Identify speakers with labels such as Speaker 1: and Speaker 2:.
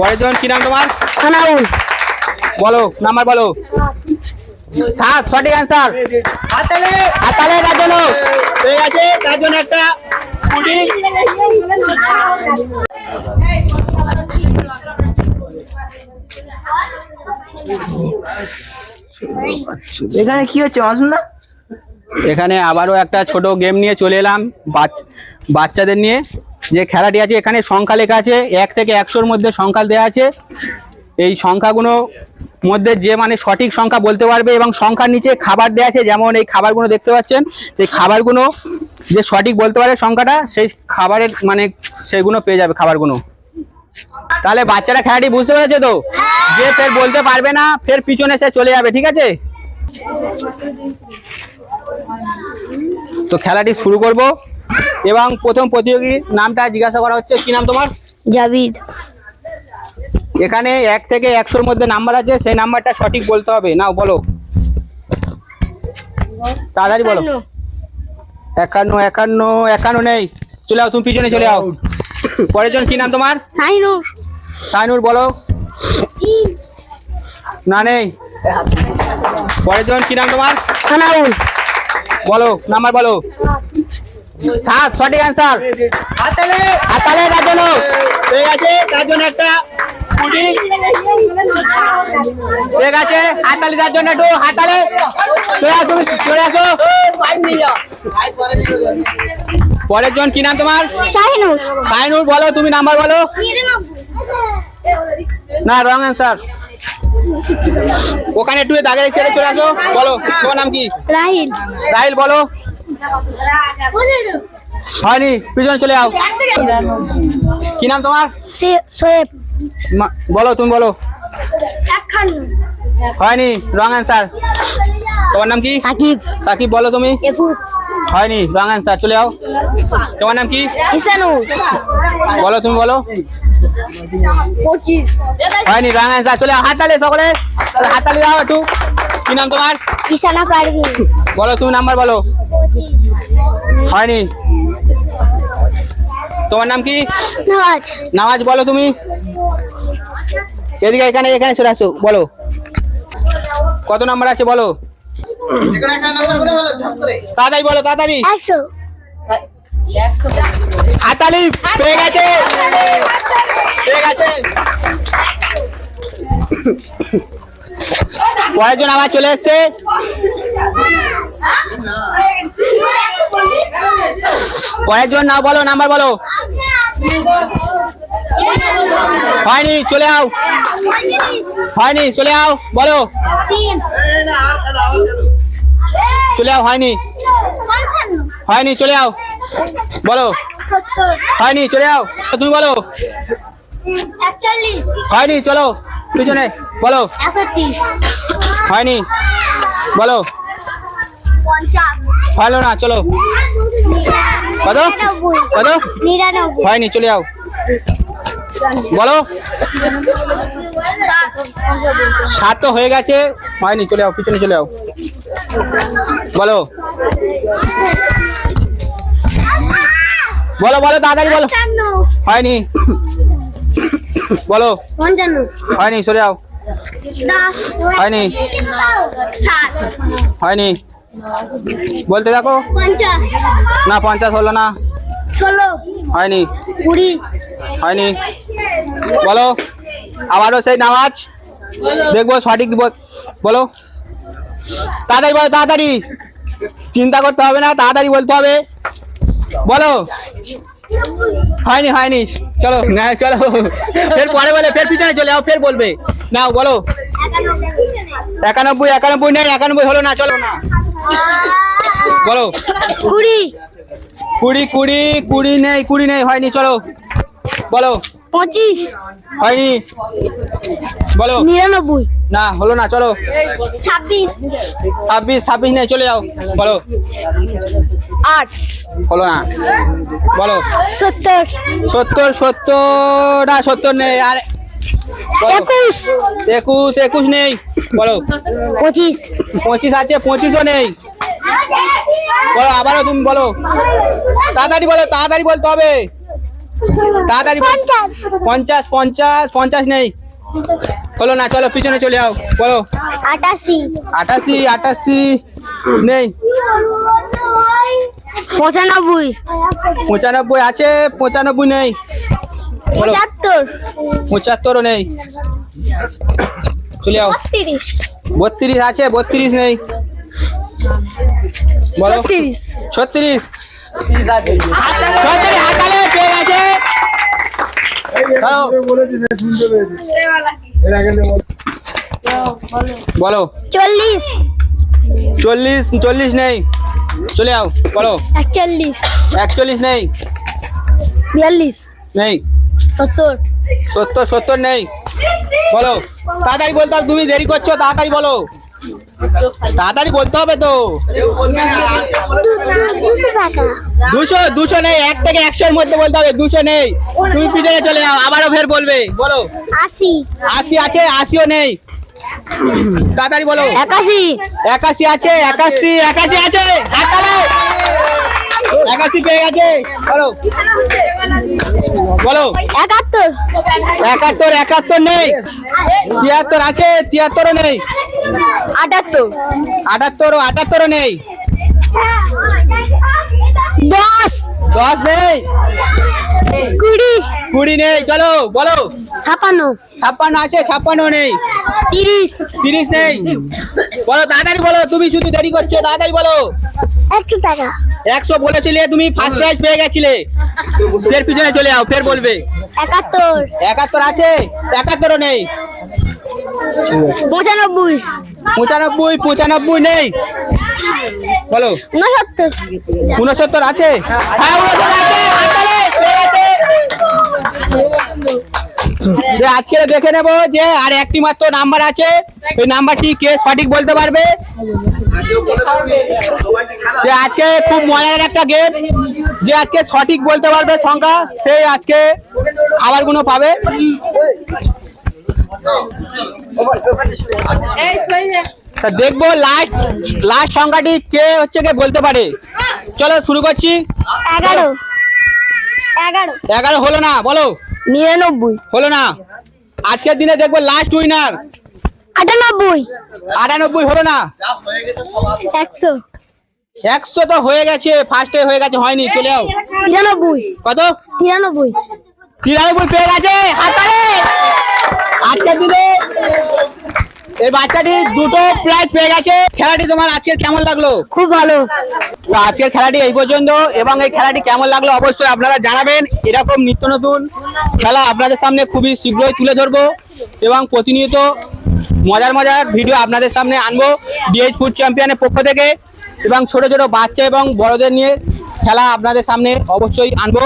Speaker 1: পরের জন কি নাম তোমার?
Speaker 2: সানাউল।
Speaker 1: বলো নাম্বার বলো। 7 সঠিক অ্যান্সার। হাতালে হাতালে তার জন্য ঠিক আছে, তার জন্য একটা কুড়ি।
Speaker 2: এখানে কি হচ্ছে মাসুম দা?
Speaker 1: এখানে আবারও একটা ছোট গেম নিয়ে চলে এলাম বাচ্চাদের নিয়ে। যে খেলাটি আছে এখানে সংখ্যা লেখা আছে, 1 থেকে 100-র মধ্যে সংখ্যা দেওয়া আছে। এই সংখ্যাগুলো মধ্যে যে মানে সঠিক সংখ্যা বলতে পারবে এবং সংখ্যার নিচে খাবার দেওয়া আছে, যেমন এই খাবারগুলো দেখতে পাচ্ছেন, সেই খাবারগুলো যে সঠিক বলতে পারে সংখ্যাটা, সেই খাবারের মানে সেগুলো পেয়ে যাবে খাবারগুলো। তাহলে বাচ্চারা খেলাটি বুঝতে পেরেছে তো? যে ফের বলতে পারবে না ফের পিছনে সে চলে যাবে, ঠিক আছে? তো খেলাটি শুরু করব এবং প্রথম প্রতিযোগী নামটা জিজ্ঞাসা করা হচ্ছে। কি নাম তোমার?
Speaker 2: জাবিদ।
Speaker 1: এখানে 1 থেকে 100-র মধ্যে নাম্বার আছে, সেই নাম্বারটা সঠিক বলতে হবে। নাও বলো, তাড়াতাড়ি বলো। 51 51 51 নেই, চলে যাও, তুমি পিছনে চলে যাও। পরের জন কি নাম তোমার?
Speaker 2: সাইনুর।
Speaker 1: সাইনুর বলো। না নেই। পরের জন কি নাম তোমার?
Speaker 2: সানাউল।
Speaker 1: বলো নাম্বার বলো। 7 সঠিক অ্যান্সার। হাতালে হাতালে তার জন্য ঠিক আছে, তার জন্য একটা কুড়ি। ঠিক আছে, হাতালি তার জন্য একটু হাতালে তুমি চলে আসো। পরের জন কি নাম তোমার?
Speaker 2: শাহিনুর।
Speaker 1: সাইনুর বলো, তুমি নাম্বার বলো। না, রং অ্যান্সার। ওখানে একটু দাগে ছেড়ে চলে আসো। বলো তোমার নাম কি?
Speaker 2: রাহিল।
Speaker 1: রাহিল বলো। হয়নি, পিছনে চলে যাও। কি নাম তোমার?
Speaker 2: সোয়েব।
Speaker 1: বলো, তুমি বলো। হয়নি, রং অ্যান্সার। তোমার নাম কি?
Speaker 2: সাকিব।
Speaker 1: সাকিব বলো তুমি।
Speaker 2: 21।
Speaker 1: হয়নি, রং অ্যান্সার, চলে যাও। তোমার নাম কি?
Speaker 2: ইসানুর।
Speaker 1: বলো, তুমি বলো।
Speaker 2: 25।
Speaker 1: হয়নি, রং অ্যান্সার, চলে যাও। হাততালি সকলে, হাততালি দাও একটু। কি নাম তোমার?
Speaker 2: ইসানা পারভিন।
Speaker 1: বলো, তুমি নাম্বার বলো। হয়নি। তোমার নাম কি?
Speaker 2: নওয়াজ।
Speaker 1: নওয়াজ বলো তুমি। এদিকে এখানে এখানে চলে আসো, বলো কত নাম্বার আছে বলো। তাড়াতাড়ি বলো, তাড়াতাড়ি।
Speaker 2: 100।
Speaker 1: হাততালি, পেয়ে গেছে, পেয়ে গেছে। পরের জন আবার চলে এসছে। পরের জন নাও, বলো নাম্বার বলো। হয়নি, চলে যাও। হয়নি, চলে যাও, বলো।
Speaker 2: 3।
Speaker 1: চলে যাও, হয়নি। হয়নি, চলে যাও, বলো।
Speaker 2: 70।
Speaker 1: হয়নি, চলে যাও, তুমি বলো।
Speaker 2: 41।
Speaker 1: হয়নি, চলো পিছনে, বলো।
Speaker 2: 61।
Speaker 1: হয়নি, বলো।
Speaker 2: 50।
Speaker 1: হলো না, চলো। কত কত?
Speaker 2: 99।
Speaker 1: হয়নি, চলে যাও, বলো। 7 তো হয়ে গেছে, হয়নি, চলে যাও, পিছনে চলে যাও, বলো। বলো বলো, তাড়াতাড়ি বলো। হয়নি, বলো।
Speaker 2: 55।
Speaker 1: হয়নি, চলে যাও।
Speaker 2: 10।
Speaker 1: হয়নি।
Speaker 2: 7।
Speaker 1: হয়নি, বলতে থাকো।
Speaker 2: 50।
Speaker 1: না, 50 হলো না।
Speaker 2: 16।
Speaker 1: হয়নি।
Speaker 2: 20।
Speaker 1: হয়নি, বলো। আবারও সেই নামাজ দেখবো সঠিক বলো। তাড়াতাড়ি বলো, তাড়াতাড়ি, চিন্তা করতে হবে না, তাড়াতাড়ি বলতে হবে, বলো। হয়নি, হয়নি, চলো না, চলো ফের পরে বলে, ফের পিছনে চলে যাও, ফের বলবে। নাও বলো। 91 91 নেই, 91 হলো না, চলো না, বলো।
Speaker 2: 20।
Speaker 1: 20 20 20 নেই, 20 নেই, হয়নি, চলো, বলো।
Speaker 2: 25।
Speaker 1: হয়নি, বলো।
Speaker 2: 99।
Speaker 1: না, হলো না, চলো।
Speaker 2: 26।
Speaker 1: 26 নেই, চলে যাও, বলো।
Speaker 2: 8।
Speaker 1: হলো না, বলো।
Speaker 2: 70।
Speaker 1: 70 না, 70 নেই, আর
Speaker 2: 21।
Speaker 1: 21 নেই, বলো।
Speaker 2: 25।
Speaker 1: 25 আছে, 25ও নেই, বলো। আবারও তুমি বলো, তাড়াতাড়ি বলো, তাড়াতাড়ি বলতে হবে, তাড়াতাড়ি বল। 50 50 50 নেই, হলো না। চলো পিছনে চলে যাও, বলো।
Speaker 2: 88
Speaker 1: 88 88 নেই।
Speaker 2: 95
Speaker 1: 95 আছে, 95 নেই, বলো।
Speaker 2: 75
Speaker 1: 75ও নেই, চলে যাও।
Speaker 2: 32
Speaker 1: 32 আছে, 32 নেই, বলো। 36 হাতালে পেয়ে গেছে। বলো।
Speaker 2: 40
Speaker 1: 40 নেই, চলে যাও, বলো।
Speaker 2: 41
Speaker 1: 41 নেই,
Speaker 2: 42
Speaker 1: নেই।
Speaker 2: 70
Speaker 1: 70 নেই, বলো। তাড়াতাড়ি বলতে হবে, তুমি দেরি করছো, তাড়াতাড়ি বলো, তাড়াতাড়ি বলতে হবে তো।
Speaker 2: 200 টাকা
Speaker 1: 200 নেই, 1 থেকে 100 এর মধ্যে বলতে হবে। 200 নেই, তুমি পিছনে চলে যাও, আবারও ফের বলবে, বলো।
Speaker 2: 80
Speaker 1: 80 আছে, 80ও নেই, তাড়াতাড়ি বলো।
Speaker 2: 81
Speaker 1: 81 আছে, 81 আছে, হাত তালো। 81 পেয়ে গেছে, বলো। বলো।
Speaker 2: 71
Speaker 1: 71 নেই, 73 আছে, 73ও নেই,
Speaker 2: 78
Speaker 1: 78ও নেই,
Speaker 2: 10
Speaker 1: 10 নেই, 20 নেই, চলো, বলো।
Speaker 2: 56
Speaker 1: 56 আছে, 56ও নেই,
Speaker 2: 30
Speaker 1: নেই, বলো। তাড়াতাড়ি বলো, তুমি শুধু দেরি করছো, তাড়াতাড়ি বলো।
Speaker 2: 100 টাকা
Speaker 1: 100 বলেছিলে, তুমি ফার্স্ট প্রাইজ পেয়ে গেছিলে, ফের পিছনে চলে যাও, ফের বলবে।
Speaker 2: 71
Speaker 1: 71 আছে, 71ও নেই,
Speaker 2: 95
Speaker 1: 95 নেই, বলো।
Speaker 2: 69
Speaker 1: 69 আছে, হ্যাঁ 69 আছে, হাততালি, পেয়ে গেছে। যে আজকে দেখে নেবো যে আর একটি মাত্র নাম্বার আছে, ওই নাম্বারটি কে সঠিক বলতে পারবে। যে আজকে খুব মজার একটা গেম, যে আজকে সঠিক বলতে পারবে সংখ্যা, সেই আজকে খাবারগুলো পাবে। তা দেখবো লাস্ট সংখ্যাটি কে হচ্ছে কে বলতে পারে। চলো শুরু করছি। 11 হলো না, বলো।
Speaker 2: 99
Speaker 1: হলো না, আজকের দিনে দেখবো লাস্ট উইনার। 98 হলো না,
Speaker 2: 100
Speaker 1: 100 তো হয়ে গেছে, ফার্স্টে হয়ে গেছে, হয়নি, চলে যাও।
Speaker 2: 93
Speaker 1: কত?
Speaker 2: 93
Speaker 1: 93 পেয়ে গেছে, হাততালি। আজকের দিনে এই বাচ্চাটি দুটো প্রাইজ পেয়ে গেছে। খেলাটি তোমার আজকের কেমন লাগলো?
Speaker 2: খুব ভালো।
Speaker 1: তো আজকের খেলাটি এই পর্যন্ত, এবং এই খেলাটি কেমন লাগলো অবশ্যই আপনারা জানাবেন। এরকম নিত্য নতুন খেলা আপনাদের সামনে খুবই শীঘ্রই তুলে ধরবো, এবং প্রতিনিয়ত মজার ভিডিও আপনাদের সামনে আনবো ডিএইচ ফুড চ্যাম্পিয়নের পক্ষ থেকে, এবং ছোট ছোট বাচ্চা এবং বড়দের নিয়ে খেলা আপনাদের সামনে অবশ্যই আনবো।